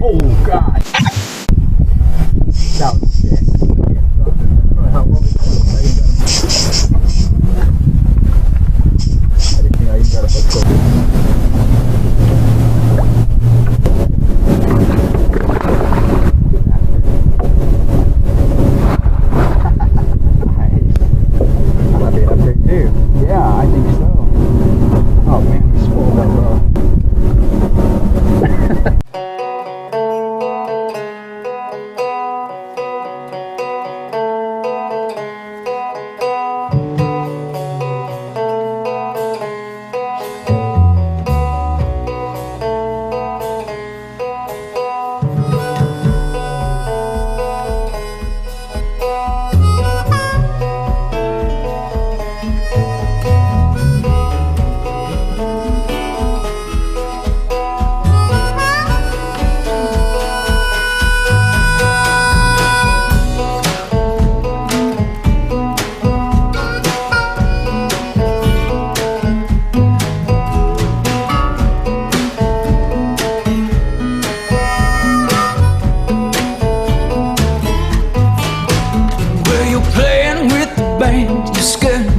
Oh, God. That was sick. I didn't think I even got a hook I'll be up there too. Yeah, I think so. Oh man, we spoiled that bro.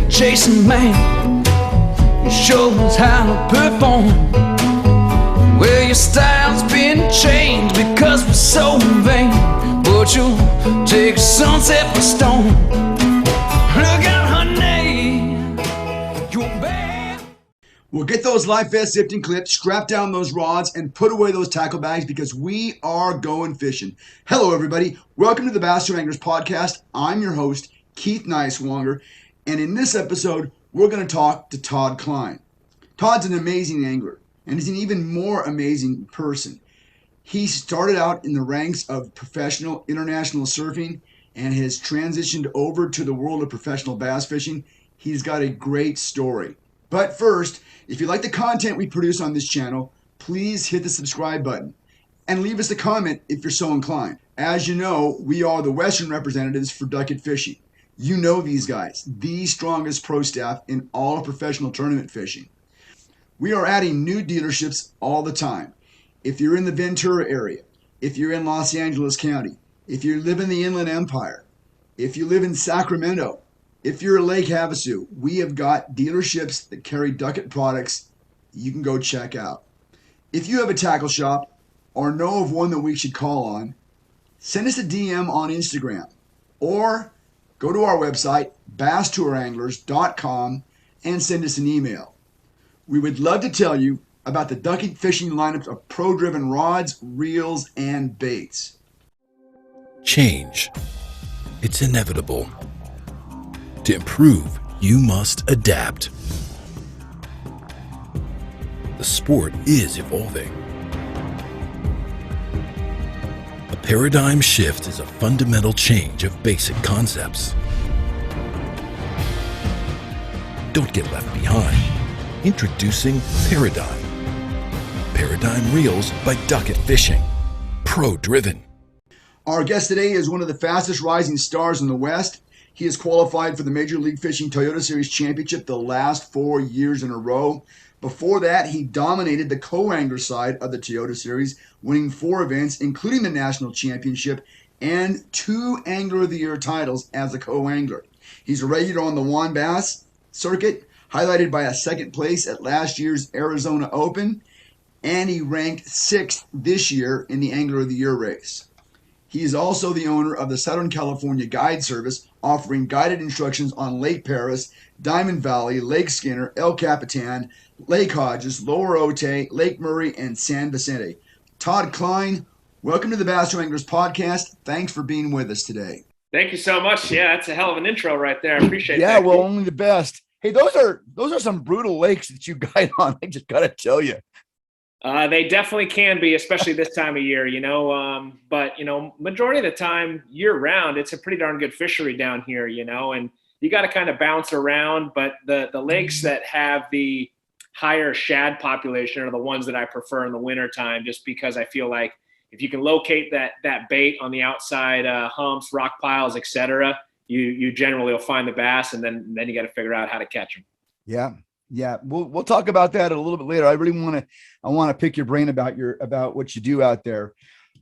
Chasing man, you show us how to perform. Well, your style's been changed because we're so vain, but you'll take a sunset for stone. Look out, honey, you're bad. Well, get those life vest zifting clips, strap down those rods, and put away those tackle bags because we are going fishing. Hello, everybody. Welcome to the Bass Tour Anglers Podcast. I'm your host, Keith Nicewanger. And in this episode, we're going to talk to Todd Kline. Todd's an amazing angler, and he's an even more amazing person. He started out in the ranks of professional international surfing and has transitioned over to the world of professional bass fishing. He's got a great story. But first, if you like the content we produce on this channel, please hit the subscribe button and leave us a comment if you're so inclined. As you know, we are the Western representatives for Duckett Fishing. You know these guys, the strongest pro staff in all of professional tournament fishing. We are adding new dealerships all the time. If you're in the Ventura area, if you're in Los Angeles County, if you live in the Inland Empire, if you live in Sacramento, if you're in Lake Havasu, we have got dealerships that carry Duckett products you can go check out. If you have a tackle shop or know of one that we should call on, send us a DM on Instagram or go to our website, basstouranglers.com, and send us an email. We would love to tell you about the Duckett fishing lineup of pro-driven rods, reels, and baits. Change. It's inevitable. To improve, you must adapt. The sport is evolving. A paradigm shift is a fundamental change of basic concepts. Don't get left behind. Introducing Paradigm. Paradigm Reels by Duckett Fishing. Pro-driven. Our guest today is one of the fastest rising stars in the West. He has qualified for the Major League Fishing Toyota Series Championship the last 4 years in a row. Before that, he dominated the co-angler side of the Toyota Series, winning 4 events, including the National Championship and 2 Angler of the Year titles as a co-angler. He's a regular on the WAN Bass circuit, highlighted by a second place at last year's Arizona Open, and he ranked 6th this year in the Angler of the Year race. He is also the owner of the Southern California Guide Service, offering guided instructions on Lake Paris, Diamond Valley, Lake Skinner, El Capitan, Lake Hodges, Lower Otay, Lake Murray, and San Vicente. Todd Kline, welcome to the Bass Tour Anglers Podcast. Thanks for being with us today. Thank you so much. Yeah, that's a hell of an intro right there. I appreciate that. Yeah, well, only the best. Hey, those are some brutal lakes that you guide on. I just got to tell you. They definitely can be, especially this time of year, but, majority of the time year round, it's a pretty darn good fishery down here, and you got to kind of bounce around. But the lakes that have the higher shad population are the ones that I prefer in the wintertime, just because I feel like if you can locate that bait on the outside humps, rock piles, etc., you generally will find the bass, and then you got to figure out how to catch them. Yeah. We'll talk about that a little bit later. I want to pick your brain about what you do out there.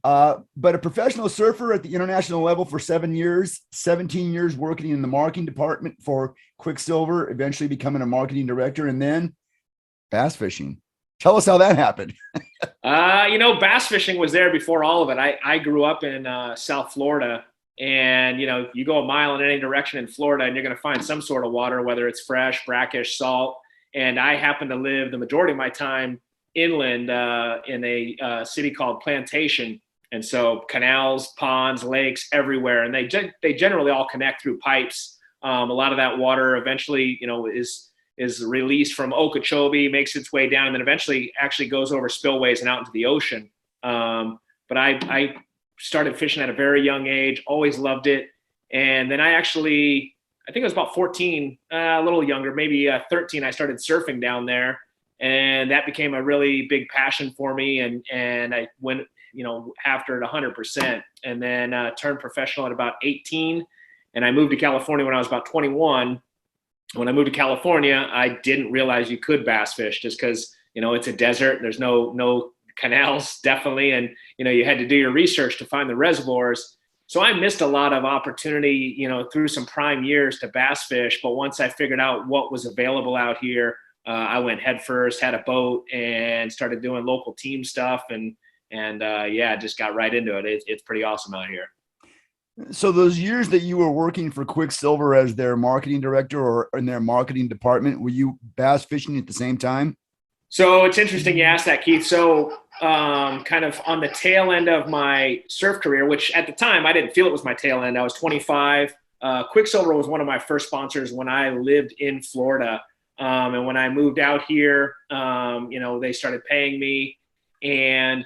But a professional surfer at the international level for 7 years, 17 years working in the marketing department for Quicksilver, eventually becoming a marketing director, and then bass fishing. Tell us how that happened. Bass fishing was there before all of it. I grew up in South Florida, and you go a mile in any direction in Florida and you're going to find some sort of water, whether it's fresh, brackish, salt. And I happen to live the majority of my time inland in a city called Plantation. And so canals, ponds, lakes everywhere, and they generally all connect through pipes. A lot of that water eventually is released from Okeechobee, makes its way down, and then eventually actually goes over spillways and out into the ocean. But I started fishing at a very young age, always loved it. And then I think it was about 14, a little younger, maybe 13, I started surfing down there. And that became a really big passion for me. And I went, after it 100%, and then turned professional at about 18. And I moved to California when I was about 21. When I moved to California, I didn't realize you could bass fish just because, it's a desert. There's no canals, definitely. And, you had to do your research to find the reservoirs. So I missed a lot of opportunity, through some prime years to bass fish. But once I figured out what was available out here, I went headfirst, had a boat, and started doing local team stuff. And just got right into it. It's pretty awesome out here. So those years that you were working for Quicksilver as their marketing director or in their marketing department, were you bass fishing at the same time? So it's interesting you asked that, Keith. So kind of on the tail end of my surf career, which at the time I didn't feel it was my tail end. I was 25. Quicksilver was one of my first sponsors when I lived in Florida. And when I moved out here, they started paying me. And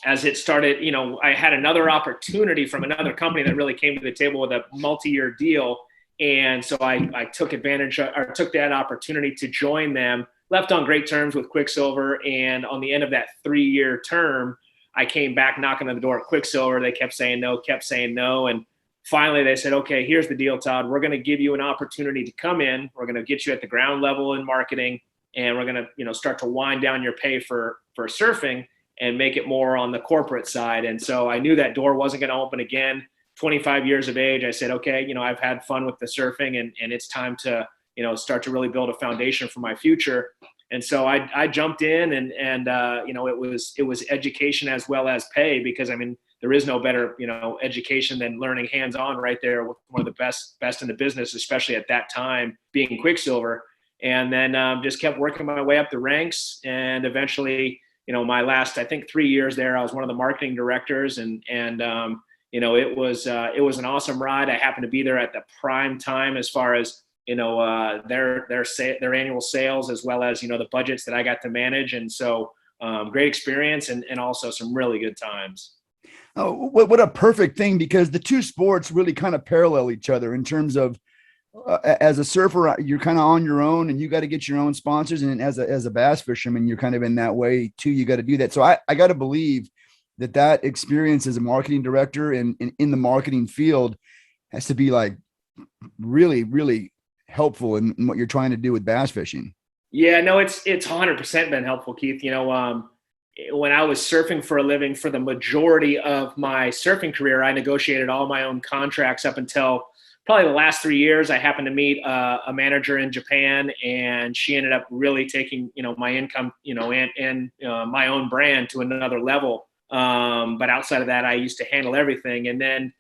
as it started, I had another opportunity from another company that really came to the table with a multi-year deal. And so I took that opportunity to join them, left on great terms with Quicksilver. And on the end of that 3-year term, I came back knocking on the door at Quicksilver. They kept saying no. And finally they said, okay, here's the deal, Todd. We're going to give you an opportunity to come in. We're going to get you at the ground level in marketing. And we're going to, start to wind down your pay for surfing and make it more on the corporate side. And so I knew that door wasn't going to open again. 25 years of age, I said, okay, I've had fun with the surfing and it's time to, start to really build a foundation for my future. And so I jumped in and it was education as well as pay, because there is no better, education than learning hands-on right there with one of the best in the business, especially at that time being Quicksilver. And then just kept working my way up the ranks, and eventually, my last, I think 3 years there, I was one of the marketing directors, and it was an awesome ride. I happened to be there at the prime time as far as, their annual sales, as well as, the budgets that I got to manage. And so great experience and also some really good times. Oh, what a perfect thing, because the two sports really kind of parallel each other in terms of, as a surfer, you're kind of on your own and you got to get your own sponsors. And as a bass fisherman, you're kind of in that way too. You got to do that. So I got to believe that experience as a marketing director and in the marketing field has to be like really, really helpful in what you're trying to do with bass fishing. Yeah, no, it's 100% been helpful, Keith. When I was surfing for a living for the majority of my surfing career, I negotiated all my own contracts up until probably the last 3 years. I happened to meet a manager in Japan, and she ended up really taking, my income, and my own brand to another level. But outside of that, I used to handle everything. And then,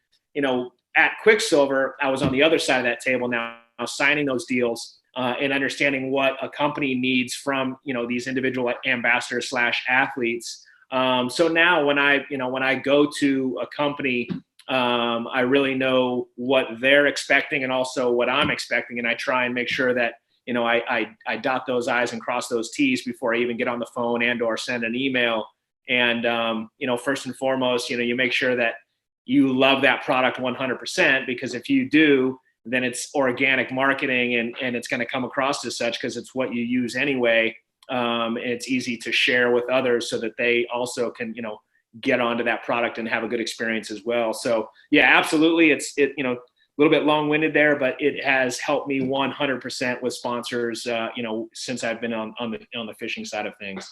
at Quicksilver, I was on the other side of that table now, signing those deals and understanding what a company needs from, these individual ambassadors / athletes. So now when I go to a company, I really know what they're expecting and also what I'm expecting. And I try and make sure that, I dot those I's and cross those T's before I even get on the phone and or send an email. And, first and foremost, you make sure that you love that product 100%, because if you do, then it's organic marketing and it's going to come across as such because it's what you use anyway. And it's easy to share with others so that they also can, get onto that product and have a good experience as well. So yeah, absolutely. It's a little bit long-winded there, but it has helped me 100% with sponsors, since I've been on the fishing side of things.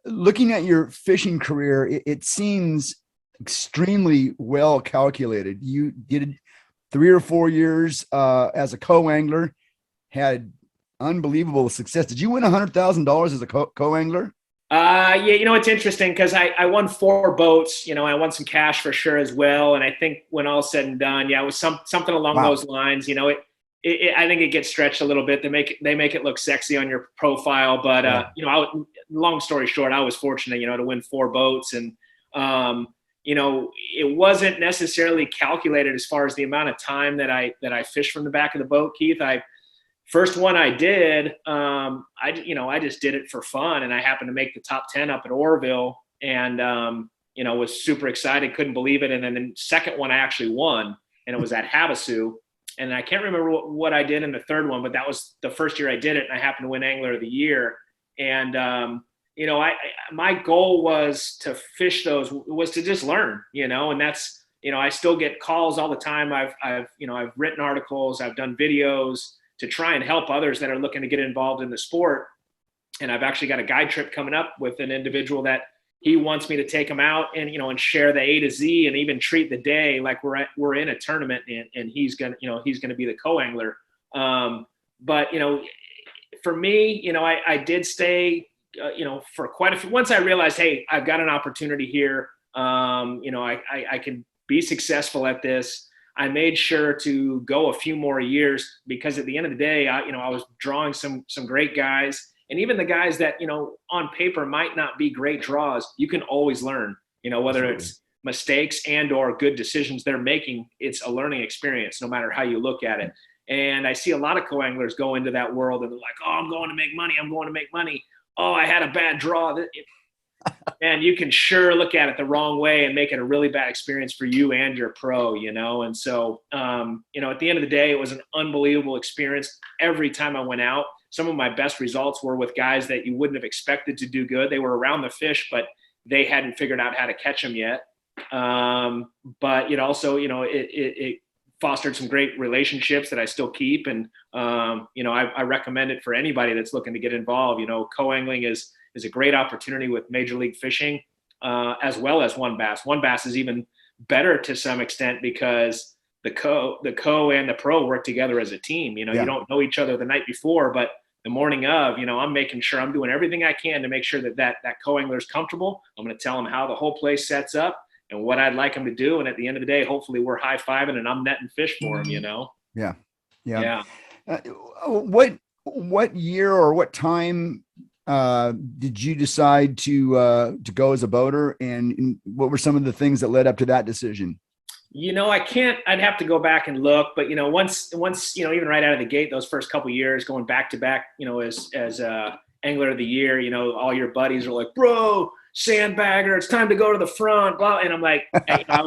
Looking at your fishing career, it seems extremely well calculated. You did 3 or 4 years as a co-angler, had unbelievable success. Did you win $100,000 as a co-angler? Yeah, it's interesting because I won 4 boats. I won some cash for sure as well. And I think when all's said and done, yeah, it was something along those lines. I think it gets stretched a little bit. They make it look sexy on your profile, but long story short, I was fortunate, to win 4 boats, and it wasn't necessarily calculated as far as the amount of time that I fished from the back of the boat, Keith. First one I did, I just did it for fun, and I happened to make the top 10 up at Oroville, and was super excited, couldn't believe it. And then the second one I actually won, and it was at Havasu. And I can't remember what I did in the third one, but that was the first year I did it, and I happened to win Angler of the Year. And my goal was to fish those, was to just learn, and that's, I still get calls all the time. I've written articles, I've done videos to try and help others that are looking to get involved in the sport. And I've actually got a guide trip coming up with an individual that he wants me to take him out and, and share the A to Z and even treat the day like we're in a tournament, and he's going to be the co-angler. But, for me, I did stay, for quite a few, once I realized, hey, I've got an opportunity here. I can be successful at this. I made sure to go a few more years, because at the end of the day, I was drawing some great guys. And even the guys that, on paper might not be great draws, you can always learn, whether it's mistakes and or good decisions they're making. It's a learning experience, no matter how you look at it. And I see a lot of co-anglers go into that world and they're like, oh, I'm going to make money. Oh, I had a bad draw. And you can sure look at it the wrong way and make it a really bad experience for you and your pro, And so, at the end of the day, it was an unbelievable experience every time I went out. Some of my best results were with guys that you wouldn't have expected to do good. They were around the fish, but they hadn't figured out how to catch them yet. But it also, it fostered some great relationships that I still keep. And, I recommend it for anybody that's looking to get involved. Co-angling is a great opportunity with Major League Fishing, as well as WON Bass. WON Bass is even better to some extent because the co and the pro work together as a team. You don't know each other the night before, but the morning of, I'm making sure I'm doing everything I can to make sure that co-angler is comfortable. I'm going to tell him how the whole place sets up and what I'd like him to do. And at the end of the day, hopefully we're high-fiving and I'm netting fish for him, Yeah. What year or what time did you decide to go as a boater, and what were some of the things that led up to that decision? I'd have to go back and look, but once even right out of the gate, those first couple of years going back to back, as Angler of the Year, all your buddies are like, bro, sandbagger, it's time to go to the front, blah. And I'm like, I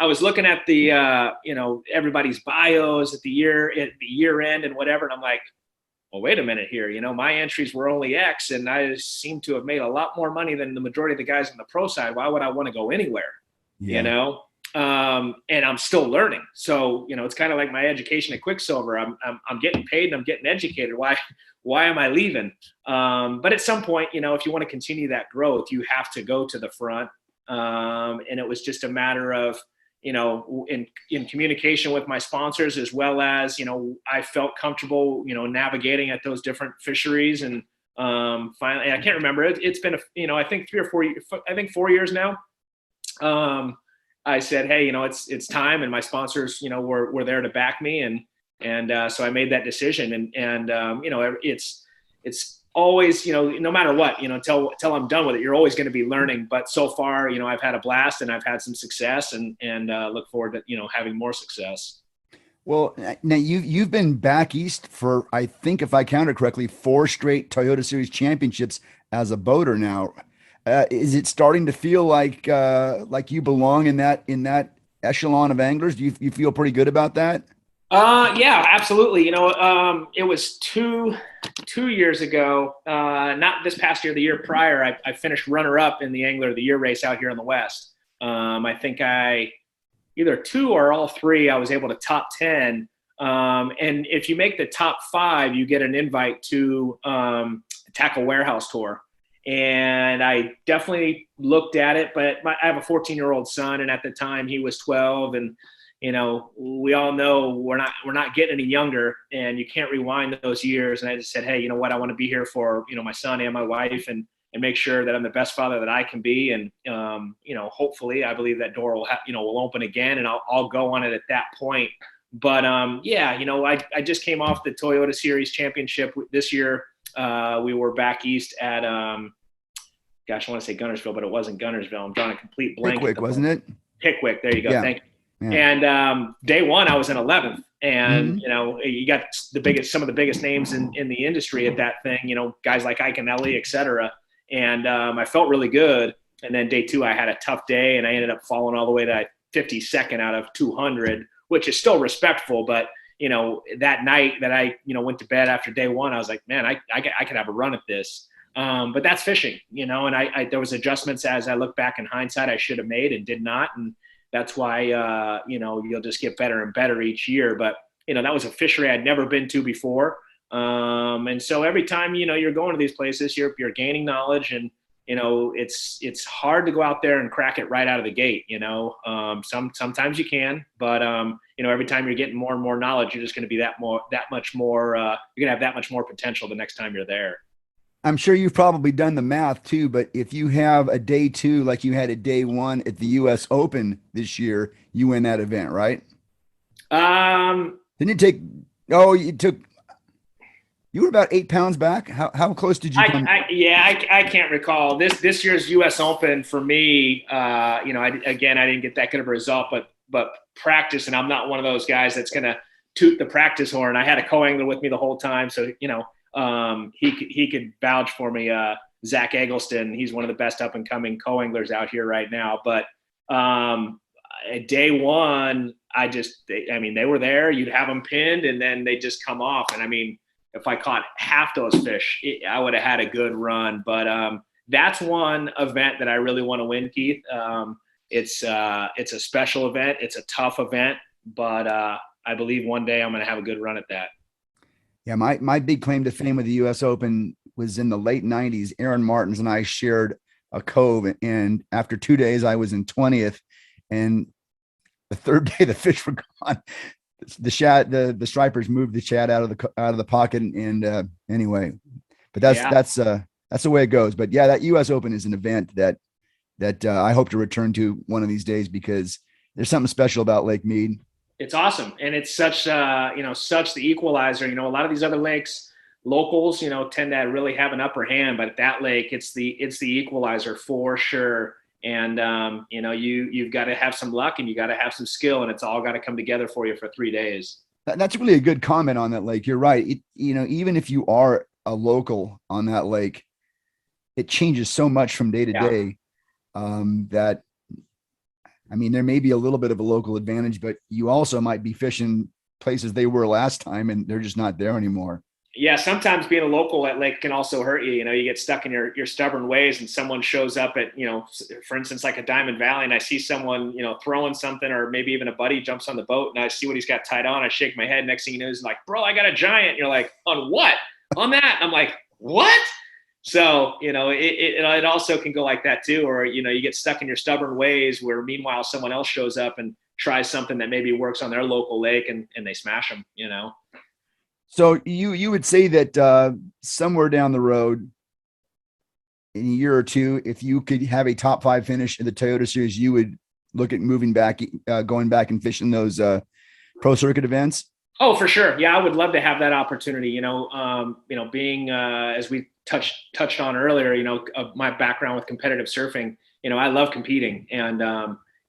was looking at the everybody's bios at the year end and whatever, and I'm like, well, wait a minute here. My entries were only X, and I seem to have made a lot more money than the majority of the guys on the pro side. Why would I want to go anywhere? And I'm still learning. So, it's kind of like my education at Quicksilver. I'm getting paid and I'm getting educated. Why am I leaving? But at some point, if you want to continue that growth, you have to go to the front. And it was just a matter of, in communication with my sponsors, as well as, I felt comfortable, navigating at those different fisheries. And finally, I can't remember, it's been, I think 4 years now. I said, hey, it's time. And my sponsors, were there to back me. And so I made that decision. And it's always, no matter what, until I'm done with it, you're always going to be learning. But so far, I've had a blast and I've had some success, and look forward to, having more success. Well, now you've been back east for, I think, if I counted correctly, 4 straight Toyota Series championships as a boater now. Is it starting to feel like you belong in that echelon of anglers? Do you feel pretty good about that? Yeah, absolutely. It was two years ago, not this past year, the year prior, I finished runner up in the Angler of the Year race out here in the West. I think either 2 or all 3, I was able to top 10. And if you make the top 5, you get an invite to Tackle Warehouse Tour. And I definitely looked at it, but I have a 14-year-old son, and at the time he was 12, and we all know we're not getting any younger, and you can't rewind those years. And I just said, hey, you know what? I want to be here for my son and my wife, and make sure that I'm the best father that I can be. And hopefully, I believe that door will open again, and I'll go on it at that point. But I just came off the Toyota Series Championship this year. We were back east at I want to say Gunnersville, but it wasn't Gunnersville. I'm drawing a complete blank. Pickwick, wasn't it? Pickwick. There you go. Yeah. Thank you. Yeah. And day one, I was in 11th, and Mm-hmm. you got some of the biggest names in the industry at that thing. Guys like Ike and Ellie, et cetera. And I felt really good. And then day two, I had a tough day, and I ended up falling all the way to 52nd out of 200, which is still respectful. But that night that I went to bed after day one, I was like, man, I could have a run at this. But that's fishing, and I there was adjustments as I look back in hindsight I should have made and did not. And that's why, you'll just get better and better each year. But, that was a fishery I'd never been to before. And so every time, you're going to these places, you're gaining knowledge, and, it's hard to go out there and crack it right out of the gate. Sometimes you can, but, every time you're getting more and more knowledge, you're just going to be that much more, you're going to have that much more potential the next time you're there. I'm sure you've probably done the math too, but if you have a day two, like you had a day one at the US Open this year, you win that event, right? Didn't you were about 8 pounds back. How close did you come? I can't recall this year's US Open for me. I didn't get that good of a result, but practice, and I'm not one of those guys that's going to toot the practice horn. I had a co-angler with me the whole time. So, he could vouch for me. Zach Eggleston, he's one of the best up and coming co-anglers out here right now. But day one, they were there. You'd have them pinned, and then they just come off. And if I caught half those fish, I would have had a good run. But that's one event that I really want to win, Keith. It's a special event. It's a tough event, but I believe one day I'm going to have a good run at that. Yeah, my big claim to fame with the US Open was in the late 90s. Aaron Martins and I shared a cove, and after 2 days, I was in 20th, and the third day the fish were gone. The stripers moved the shad out of the pocket, and anyway, but that's the way it goes. But yeah, that US Open is an event that I hope to return to one of these days, because there's something special about Lake Mead. It's awesome. And it's such the equalizer. A lot of these other lakes, locals, tend to really have an upper hand, but at that lake, it's the equalizer for sure. And, you've got to have some luck, and you got to have some skill, and it's all got to come together for you for 3 days. That's really a good comment on that lake. You're right. Even if you are a local on that lake, it changes so much from day to day, that, there may be a little bit of a local advantage, but you also might be fishing places they were last time, and they're just not there anymore. Yeah, sometimes being a local at lake can also hurt you. You get stuck in your stubborn ways, and someone shows up at, for instance, like a Diamond Valley, and I see someone, throwing something, or maybe even a buddy jumps on the boat, and I see what he's got tied on. I shake my head. Next thing you know, he's like, bro, I got a giant. And you're like, on what? On that? I'm like, what? So, it also can go like that too. Or, you get stuck in your stubborn ways, where meanwhile someone else shows up and tries something that maybe works on their local lake, and they smash them, So you would say that somewhere down the road, in a year or two, if you could have a top 5 finish in the Toyota Series, you would look at moving back, going back and fishing those pro circuit events? Oh, for sure. Yeah, I would love to have that opportunity. Being as we touched on earlier, my background with competitive surfing. I love competing, and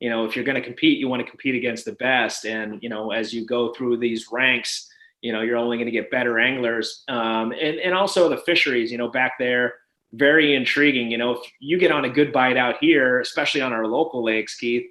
if you're going to compete, you want to compete against the best. And as you go through these ranks, you're only going to get better anglers, and also the fisheries. Back there, very intriguing. If you get on a good bite out here, especially on our local lakes, Keith,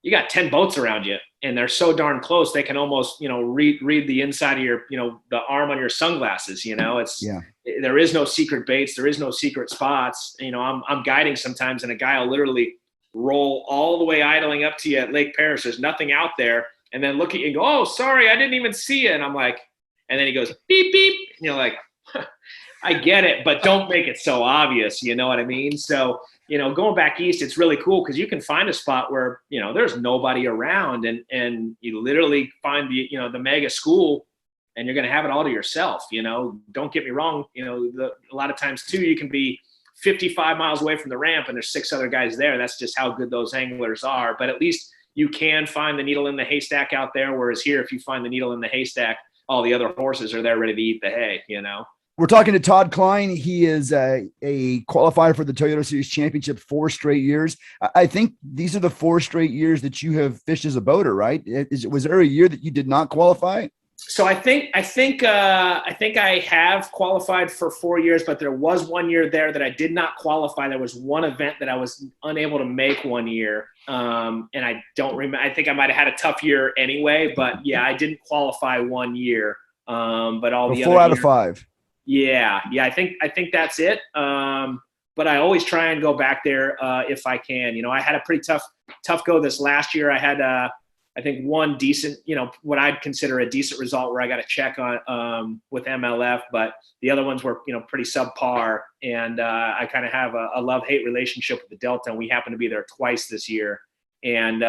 you got 10 boats around you, and they're so darn close they can almost read the inside of your the arm on your sunglasses. There is no secret baits, there is no secret spots. I'm guiding sometimes, and a guy will literally roll all the way idling up to you at Lake Paris. There's nothing out there, and then look at you and go, oh, sorry, I didn't even see it. And I'm like, and then he goes beep beep, and you're like, I get it, but don't make it so obvious. You know what I mean? So, going back east, it's really cool because you can find a spot where, there's nobody around and you literally find the mega school and you're going to have it all to yourself. Don't get me wrong. A lot of times too, you can be 55 miles away from the ramp and there's 6 other guys there. That's just how good those anglers are. But at least you can find the needle in the haystack out there. Whereas here, if you find the needle in the haystack, all the other horses are there ready to eat the hay, We're talking to Todd Kline. He is a qualifier for the Toyota Series Championship 4 straight years. I think these are the 4 straight years that you have fished as a boater, right? Was there a year that you did not qualify? So I think I have qualified for 4 years, but there was 1 year there that I did not qualify. There was one event that I was unable to make 1 year, and I don't remember. I think I might have had a tough year anyway, but yeah, I didn't qualify 1 year. But all the 4 other out of 5. Yeah. I think that's it. But I always try and go back there if I can. I had a pretty tough go this last year. I had I think one decent, what I'd consider a decent result where I got a check on with MLF, but the other ones were, pretty subpar. And I kind of have a love-hate relationship with the Delta, and we happen to be there twice this year. And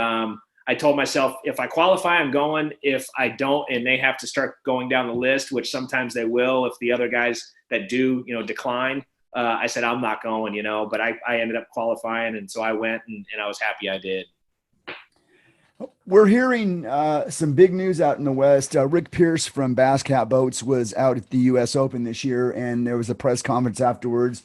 I told myself, if I qualify, I'm going. If I don't, and they have to start going down the list, which sometimes they will, if the other guys that do, decline, I said, I'm not going, but I ended up qualifying. And so I went and I was happy I did. We're hearing some big news out in the West. Rick Pierce from Bass Cat Boats was out at the U.S. Open this year, and there was a press conference afterwards.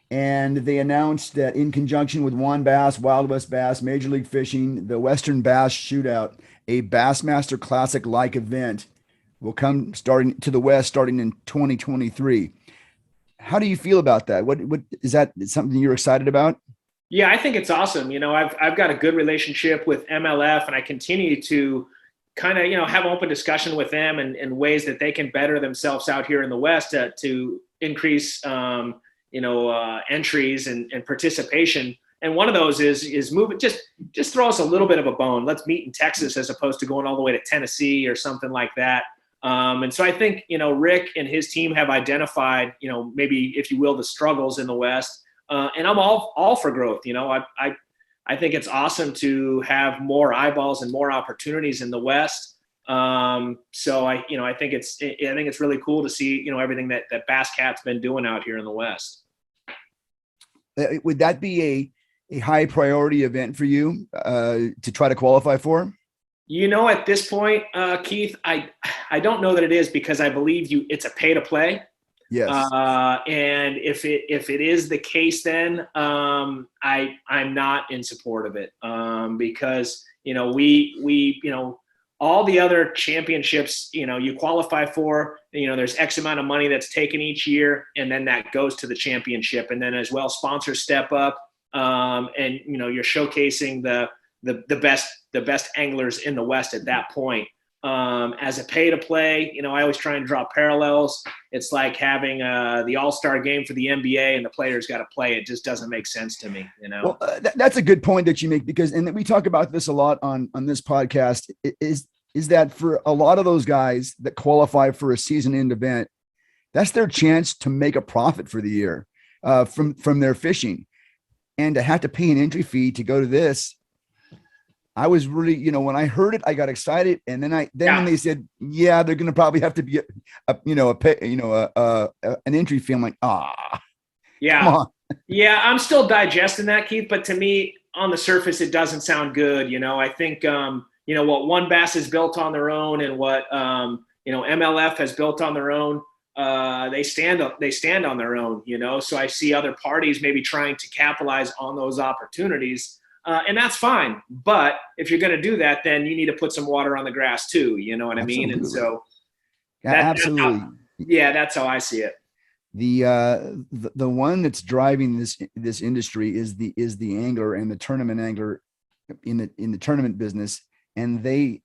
And they announced that in conjunction with WAN Bass, Wild West Bass, Major League Fishing, the Western Bass Shootout, a Bassmaster Classic-like event, will come starting to the West starting in 2023. How do you feel about that? What is that something you're excited about? Yeah, I think it's awesome. I've got a good relationship with MLF, and I continue to kind of, have open discussion with them and ways that they can better themselves out here in the West to increase, entries and participation. And one of those is moving, just throw us a little bit of a bone. Let's meet in Texas as opposed to going all the way to Tennessee or something like that. And so I think, Rick and his team have identified, maybe, if you will, the struggles in the West. And I'm all for growth. I think it's awesome to have more eyeballs and more opportunities in the West. So I think it's really cool to see, everything that Bass Cat's been doing out here in the West. Would that be a high priority event for you to try to qualify for? At this point, Keith, I don't know that it is, because I believe it's a pay to play. Yes. And if it is the case, then I'm not in support of it, because we all the other championships you qualify for, there's X amount of money that's taken each year, and then that goes to the championship, and then as well sponsors step up, and you're showcasing the best anglers in the West at that point. As a pay to play, I always try and draw parallels. It's like having the all-star game for the NBA and the players got to play. It just doesn't make sense to me, Well, that's a good point that you make, because, and we talk about this a lot on this podcast, is that for a lot of those guys that qualify for a season-end event, that's their chance to make a profit for the year from their fishing, and to have to pay an entry fee to go to this. I was really, when I heard it, I got excited. And then when they said, yeah, they're going to probably have to be, an entry fee, I'm like, yeah, come on. Yeah. I'm still digesting that, Keith, but to me, on the surface, it doesn't sound good. I think, what WAN Bass has built on their own, and what, MLF has built on their own, they stand on their own, so I see other parties maybe trying to capitalize on those opportunities. And that's fine. But if you're going to do that, then you need to put some water on the grass too. You know what I mean? And so absolutely. That's how I see it. The one that's driving this industry is the angler and the tournament angler in the tournament business. And they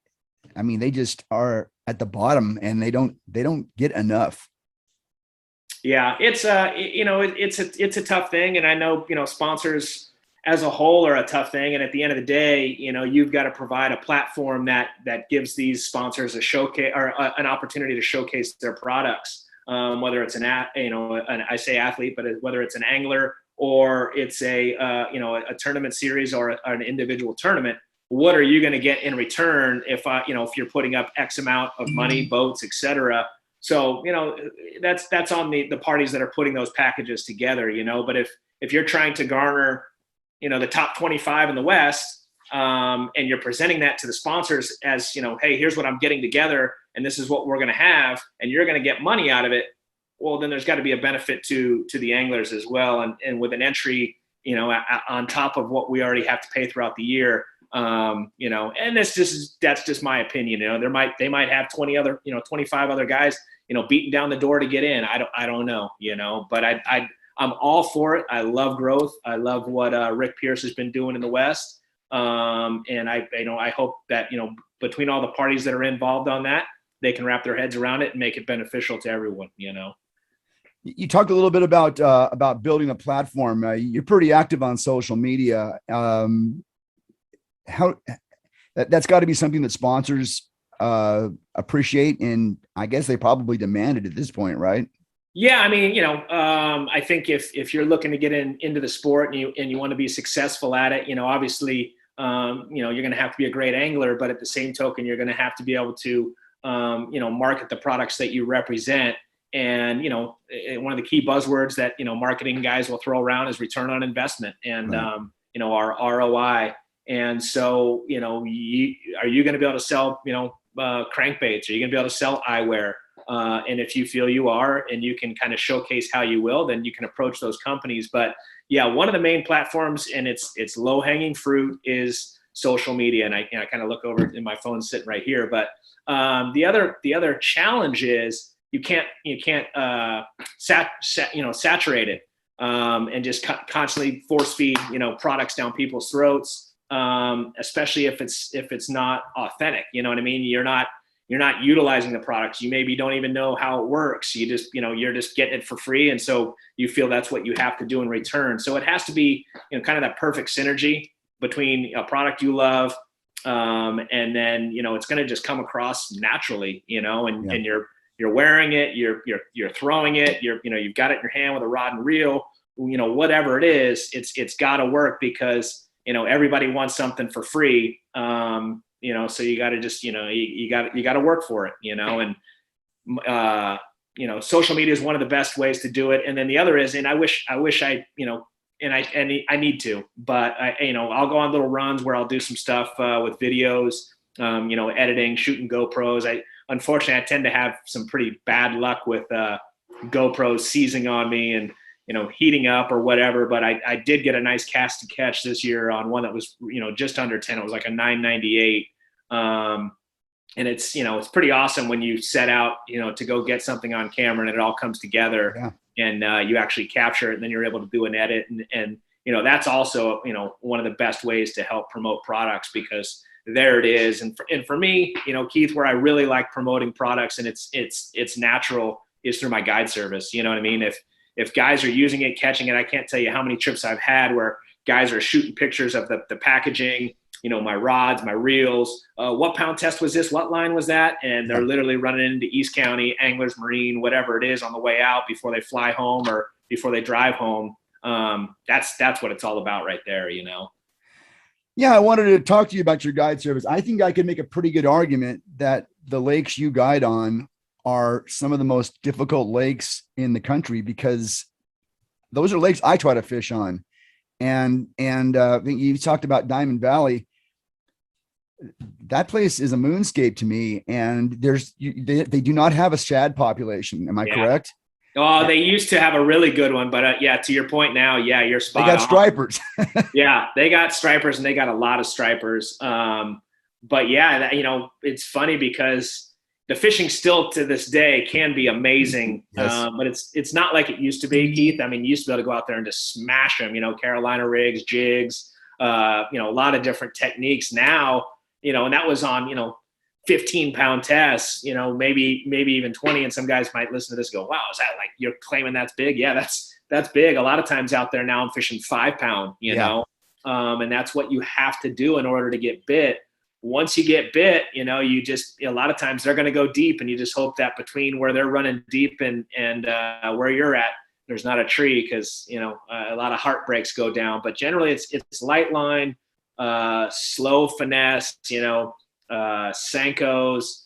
just are at the bottom, and they don't get enough. Yeah, it's a tough thing. And I know, sponsors as a whole are a tough thing. And at the end of the day, you've got to provide a platform that gives these sponsors a showcase, or an opportunity to showcase their products. whether it's I say athlete, but whether it's an angler or it's a tournament series or an individual tournament, what are you going to get in return if you're putting up X amount of money, boats, etc. So, that's on the parties that are putting those packages together, but if you're trying to garner, the top 25 in the West, and you're presenting that to the sponsors as, hey, here's what I'm getting together and this is what we're going to have, and you're going to get money out of it. Well, then there's got to be a benefit to the anglers as well. And with an entry, on top of what we already have to pay throughout the year, and that's just my opinion. They might have 25 other guys, beating down the door to get in. I don't know, but I'm all for it. I love growth. I love what Rick Pierce has been doing in the West. And I hope that, between all the parties that are involved on that, they can wrap their heads around it and make it beneficial to everyone, You talked a little bit about building a platform. You're pretty active on social media. How that's got to be something that sponsors appreciate, and I guess they probably demand it at this point, right? Yeah, I mean, I think if you're looking to get into the sport and you want to be successful at it, obviously, you're going to have to be a great angler, but at the same token, you're going to have to be able to, market the products that you represent. And, one of the key buzzwords that, marketing guys will throw around is return on investment and, Right. Our ROI. And so, are you going to be able to sell, crankbaits? Are you going to be able to sell eyewear? And if you feel you are, and you can kind of showcase how you will, then you can approach those companies. But yeah, one of the main platforms, and it's low hanging fruit, is social media. And I kind of look over and my phone's sitting right here. But the other challenge is you can't saturate it and just constantly force feed products down people's throats, especially if it's not authentic. You know what I mean? You're not utilizing the products. You maybe don't even know how it works. You just, you're just getting it for free. And so you feel that's what you have to do in return. So it has to be, kind of that perfect synergy between a product you love. And then, it's going to just come across naturally, and you're wearing it, you're throwing it, you've got it in your hand with a rod and reel, whatever it is, it's got to work because, everybody wants something for free. So you got to just, you got to work for it, and, social media is one of the best ways to do it. And then the other is, and I wish I, and I need to, but I'll go on little runs where I'll do some stuff, with videos, editing, shooting GoPros. Unfortunately, I tend to have some pretty bad luck with, GoPros seizing on me and, heating up or whatever. But I did get a nice cast to catch this year on one that was, just under 10. It was like a 998. And it's pretty awesome when you set out, to go get something on camera and it all comes together. Yeah. And you actually capture it, and then you're able to do an edit. And that's also, one of the best ways to help promote products, because there it is. And for me, Keith, where I really like promoting products and it's natural is through my guide service. You know what I mean? If guys are using it, catching it, I can't tell you how many trips I've had where guys are shooting pictures of the packaging, my rods, my reels, what pound test was this? What line was that? And they're literally running into East County, Anglers Marine, whatever it is, on the way out before they fly home or before they drive home. That's what it's all about right there, Yeah, I wanted to talk to you about your guide service. I think I could make a pretty good argument that the lakes you guide on are some of the most difficult lakes in the country, because those are lakes I try to fish on. And you talked about Diamond Valley. That place is a moonscape to me, and they do not have a shad population. Am I correct? Oh, they used to have a really good one, but to your point now, you're spot on. They got stripers. Yeah, they got stripers, and they got a lot of stripers. But yeah, it's funny because the fishing still to this day can be amazing. Yes. But it's not like it used to be, Keith. I mean, you used to be able to go out there and just smash them, Carolina rigs, jigs, a lot of different techniques now, and that was on, 15-pound tests, maybe even 20. And some guys might listen to this and go, wow, is that like, you're claiming that's big? Yeah, that's big. A lot of times out there now I'm fishing 5-pound, and that's what you have to do in order to get bit. once you get bit, you just, a lot of times they're going to go deep, and you just hope that between where they're running deep and where you're at, there's not a tree, because, a lot of heartbreaks go down. But generally it's light line, slow finesse, Senkos,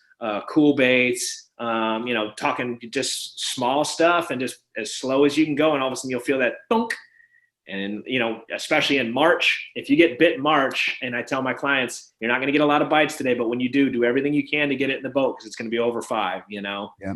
cool baits, talking just small stuff and just as slow as you can go. And all of a sudden you'll feel that thunk. And, especially in March, if you get bit in March, and I tell my clients, you're not going to get a lot of bites today, but when you do everything you can to get it in the boat, because it's going to be over 5, Yeah.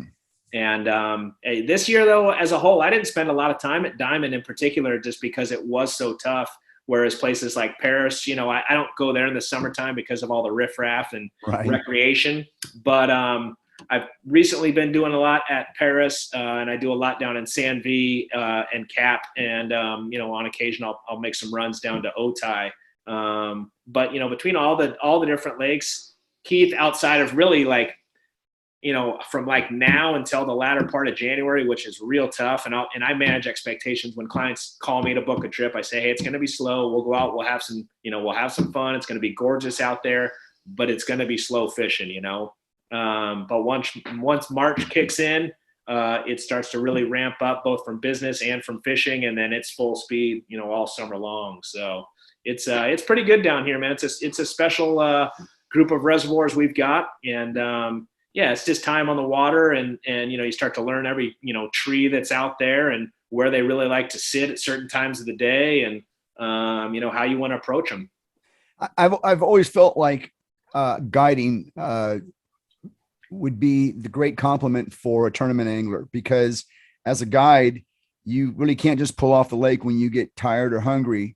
And this year, though, as a whole, I didn't spend a lot of time at Diamond in particular, just because it was so tough. Whereas places like Paris, I don't go there in the summertime because of all the riffraff and recreation. But I've recently been doing a lot at Paris, and I do a lot down in Sanvi and Cap, and on occasion I'll make some runs down to Otay. But between all the different lakes, Keith, outside of really from now until the latter part of January, which is real tough, and I manage expectations when clients call me to book a trip. I say, hey, it's going to be slow. We'll go out. We'll have some fun. It's going to be gorgeous out there, but it's going to be slow fishing. But once March kicks in, it starts to really ramp up, both from business and from fishing, and then it's full speed, all summer long. So it's pretty good down here, man. It's a special group of reservoirs we've got, and it's just time on the water, and you start to learn every tree that's out there and where they really like to sit at certain times of the day, and how you want to approach them. I've always felt like guiding would be the great compliment for a tournament angler, because as a guide, you really can't just pull off the lake when you get tired or hungry.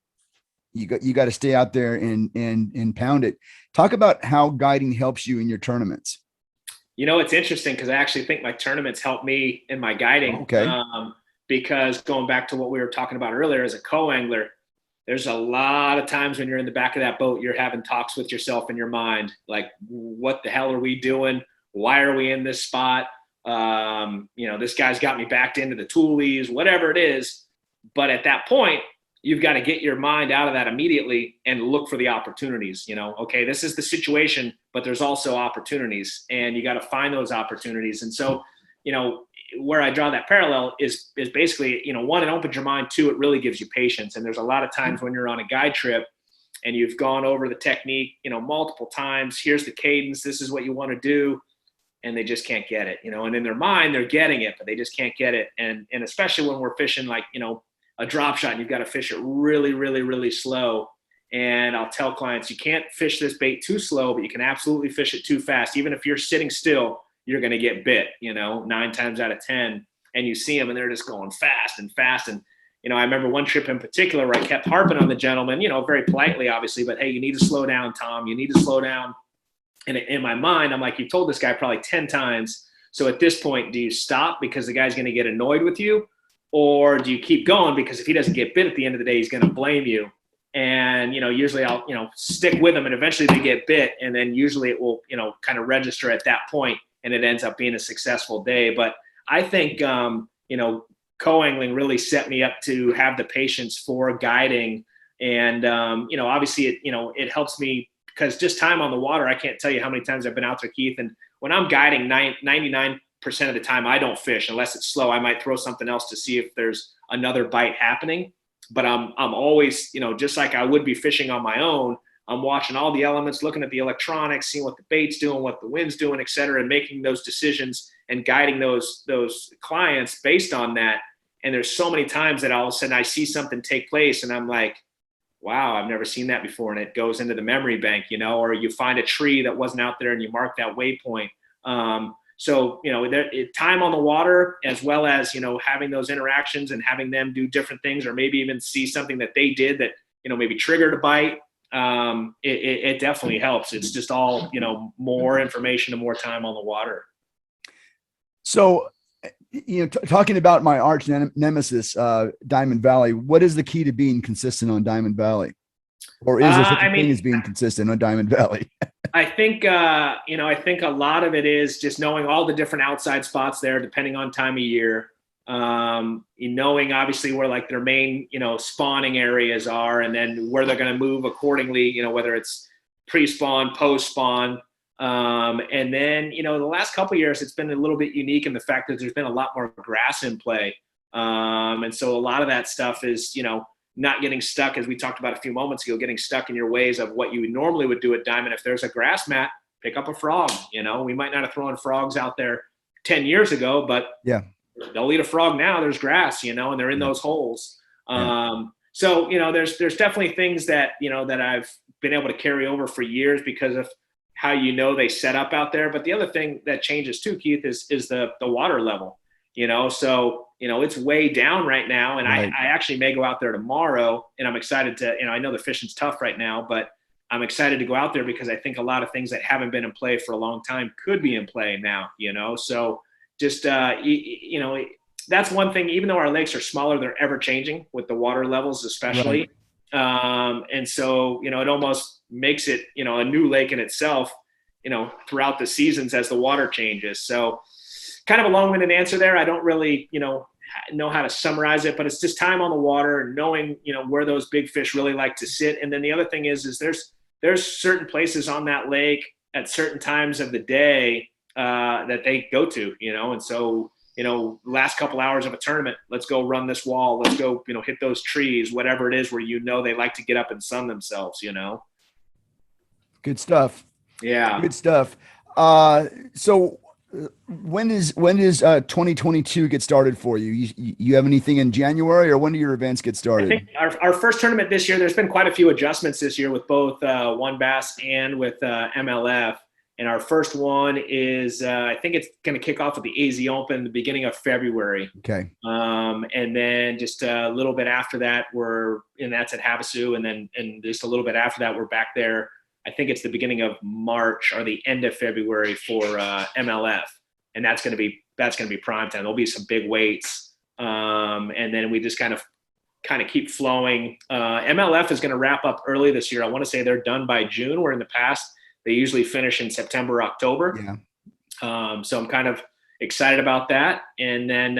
You got to stay out there and pound it. Talk about how guiding helps you in your tournaments. It's interesting, because I actually think my tournaments help me in my guiding. Okay. Because going back to what we were talking about earlier, as a co-angler, there's a lot of times when you're in the back of that boat, you're having talks with yourself in your mind, like, what the hell are we doing? Why are we in this spot? This guy's got me backed into the toolies, whatever it is. But at that point, you've got to get your mind out of that immediately and look for the opportunities. Okay, this is the situation, but there's also opportunities, and you got to find those opportunities. And so, where I draw that parallel is basically, one, it opens your mind. Two, it really gives you patience. And there's a lot of times when you're on a guide trip and you've gone over the technique, multiple times. Here's the cadence. This is what you want to do. And they just can't get it, and in their mind, they're getting it, but they just can't get it. And especially when we're fishing, like, a drop shot, and you've got to fish it really, really, really slow. And I'll tell clients, you can't fish this bait too slow, but you can absolutely fish it too fast. Even if you're sitting still, you're going to get bit, 9 times out of 10. And you see them, and they're just going fast and fast. And, I remember one trip in particular where I kept harping on the gentleman, very politely, obviously, but hey, you need to slow down, Tom. You need to slow down. And in my mind, I'm like, you've told this guy probably 10 times. So at this point, do you stop because the guy's going to get annoyed with you? Or do you keep going? Because if he doesn't get bit at the end of the day, he's going to blame you. And, usually I'll, stick with them, and eventually they get bit. And then usually it will, kind of register at that point, and it ends up being a successful day. But I think, co-angling really set me up to have the patience for guiding. And, obviously it helps me, because just time on the water, I can't tell you how many times I've been out there, Keith. And when I'm guiding, 99% of the time I don't fish unless it's slow. I might throw something else to see if there's another bite happening. But I'm always, just like I would be fishing on my own, I'm watching all the elements, looking at the electronics, seeing what the bait's doing, what the wind's doing, et cetera, and making those decisions and guiding those clients based on that. And there's so many times that all of a sudden I see something take place, and I'm like, wow, I've never seen that before. And it goes into the memory bank, or you find a tree that wasn't out there and you mark that waypoint. So, time on the water, as well as, having those interactions and having them do different things, or maybe even see something that they did that, maybe triggered a bite. It definitely helps. It's just all, more information and more time on the water. So, talking about my arch nemesis, Diamond Valley, what is the key to being consistent on Diamond Valley? Or is there such a thing as being consistent on Diamond Valley? I think, I think a lot of it is just knowing all the different outside spots there, depending on time of year. Knowing obviously where like their main, spawning areas are, and then where they're going to move accordingly, whether it's pre-spawn, post-spawn. And then, the last couple of years, it's been a little bit unique in the fact that there's been a lot more grass in play. And so a lot of that stuff is, not getting stuck, as we talked about a few moments ago, getting stuck in your ways of what you normally would do at Diamond. If there's a grass mat, pick up a frog. We might not have thrown frogs out there 10 years ago, but yeah, they'll eat a frog now. There's grass, and they're in those holes. So, there's definitely things that, that I've been able to carry over for years because of how, they set up out there. But the other thing that changes too, Keith, is the water level, so, it's way down right now. And right. I actually may go out there tomorrow, and I'm excited to, I know the fishing's tough right now, but I'm excited to go out there because I think a lot of things that haven't been in play for a long time could be in play now, so just, that's one thing. Even though our lakes are smaller, they're ever changing with the water levels, especially. Right. And so, it almost makes it, a new lake in itself, throughout the seasons as the water changes. So kind of a long-winded answer there. I don't really, know how to summarize it, but it's just time on the water and knowing, where those big fish really like to sit. And then the other thing is there's certain places on that lake at certain times of the day that they go to, and so, last couple hours of a tournament, let's go run this wall. Let's go, hit those trees, whatever it is where, they like to get up and sun themselves, Good stuff. Yeah. Good stuff. So when does 2022 get started for you? You have anything in January, or when do your events get started? I think our first tournament this year, there's been quite a few adjustments this year with both WON Bass and with MLF. And our first one is, I think it's going to kick off at the AZ Open the beginning of February. Okay. And then just a little bit after that, that's at Havasu. And just a little bit after that, we're back there. I think it's the beginning of March or the end of February for MLF. And that's going to be prime time. There'll be some big weights. And then we just kind of keep flowing. MLF is going to wrap up early this year. I want to say they're done by June, where in the past, they usually finish in September, October. Yeah. So I'm kind of excited about that. And then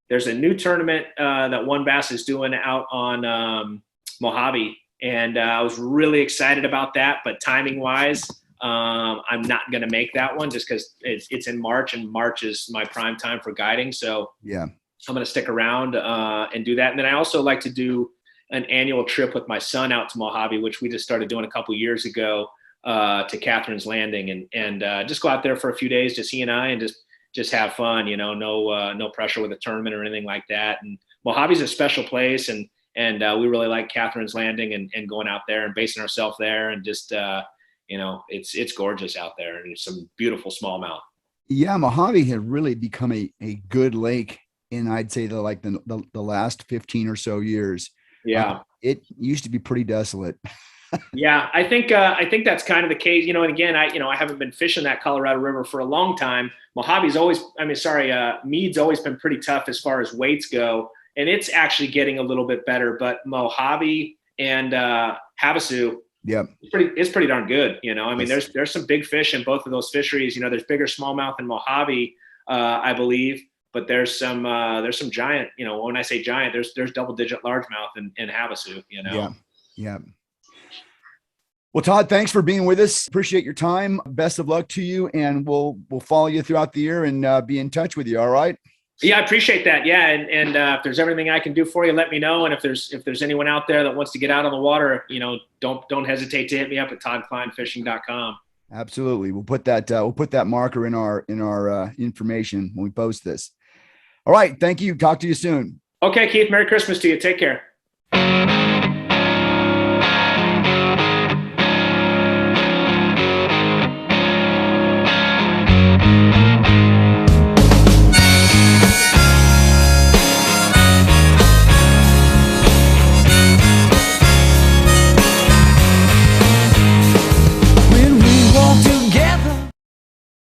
there's a new tournament that WON Bass is doing out on Mojave. And I was really excited about that. But timing wise, I'm not going to make that one just because it's in March, and March is my prime time for guiding. So yeah, I'm going to stick around and do that. And then I also like to do an annual trip with my son out to Mojave, which we just started doing a couple years ago. To Catherine's Landing and just go out there for a few days, just he and I, and just have fun, no pressure with a tournament or anything like that. And Mojave's a special place, and we really like Catherine's Landing and going out there and basing ourselves there, and just it's gorgeous out there, and there's some beautiful smallmouth. Yeah, Mojave had really become a good lake in, I'd say, the last 15 or so years. Yeah, it used to be pretty desolate. Yeah, I think that's kind of the case, and again, I haven't been fishing that Colorado River for a long time. Mead's always been pretty tough as far as weights go, and it's actually getting a little bit better, but Mojave and Havasu, yeah, it's pretty darn good. There's some big fish in both of those fisheries. There's bigger smallmouth in Mojave, I believe, but there's some giant, when I say giant, there's double digit largemouth in Havasu, Yeah. Well, Todd, thanks for being with us. Appreciate your time. Best of luck to you, and we'll follow you throughout the year and be in touch with you. All right. Yeah, I appreciate that. Yeah, and if there's everything I can do for you, let me know. And if there's anyone out there that wants to get out on the water, don't hesitate to hit me up at toddklinefishing.com. Absolutely. We'll put that marker in our information when we post this. All right. Thank you. Talk to you soon. Okay, Keith. Merry Christmas to you. Take care.